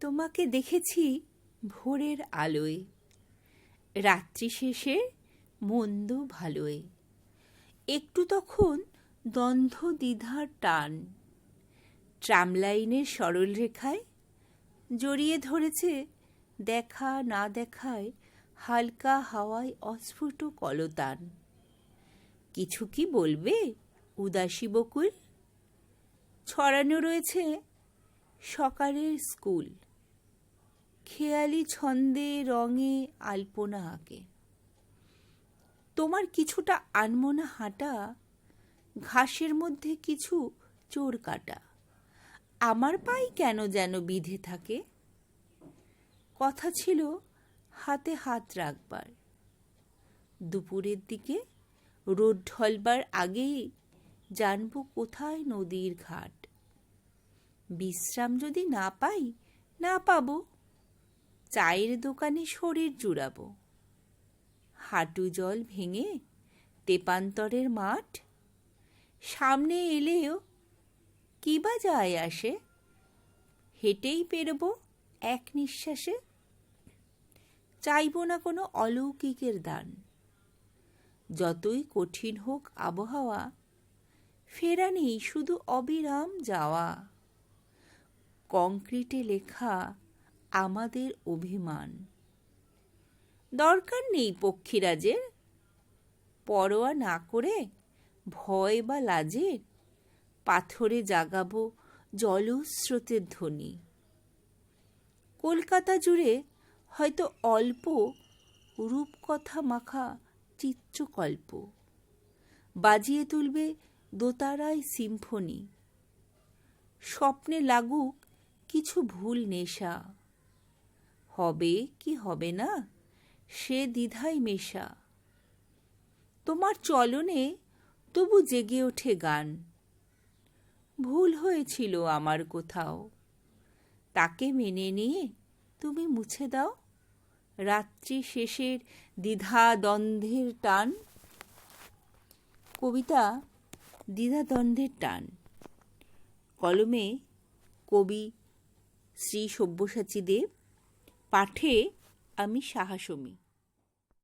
তোমাকে দেখেছি ভোরের আলোয়, রাত্রি শেষে মন্দ ভালোয়। একটু তখন দ্বন্দ্ব দ্বিধার টান ট্রামলাইনের সরল রেখায় জড়িয়ে ধরেছে দেখা না দেখায় হালকা হাওয়ায় অস্ফুট কলতান। কিছু কি বলবে উদাসী বকুল? ছড়ানো রয়েছে সকালের স্কুল, খেয়ালি ছন্দে রঙে আলপনা আঁকে। তোমার কিছুটা আনমনা হাঁটা, ঘাসের মধ্যে কিছু চোর কাটা আমার পায়ে কেন যেন বিধে থাকে। কথা ছিল হাতে হাত রাখবার, দুপুরের দিকে রোদ ঢলবার আগেই জানব কোথায় নদীর ঘাট। বিশ্রাম যদি না পাই, না পাবো, চায়ের দোকানে শরীর জুড়াবো। হাঁটু জল ভেঙে তেপান্তরের মাঠ, সামনে এলেও কি বা যায় আসে, হেঁটেই পেরোবো এক নিঃশ্বাসে। চাইব না কোনো অলৌকিকের দান, যতই কঠিন হোক আবহাওয়া, ফেরা নেই শুধু অবিরাম যাওয়া। কংক্রিটে লেখা আমাদের অভিমান, দরকার নেই পক্ষীরাজের, পরোয়া না করে ভয় বা লাজের পাথরে জাগাবো জলস্রোতের ধ্বনি। কলকাতা জুড়ে হয়তো অল্প রূপকথা মাখা চিত্রকল্প, বাজিয়ে তুলবে দোতারায় সিম্ফনি। স্বপ্নে লাগুক কিছু ভুল নেশা, হবে কি হবে না সে দ্বিধায় মেশা। তোমার চলনে তবু জেগে ওঠে গান, ভুল হয়েছিল আমার কোথাও, তাকে মেনে নিয়ে তুমি মুছে দাও রাত্রি শেষের দ্বিধা দ্বন্দ্বের টান। কবিতা দ্বিধা দ্বন্দ্বের টান, কলমে কবি শ্রী সব্যসাচী দেব, পাঠে আমি সাহা সমী।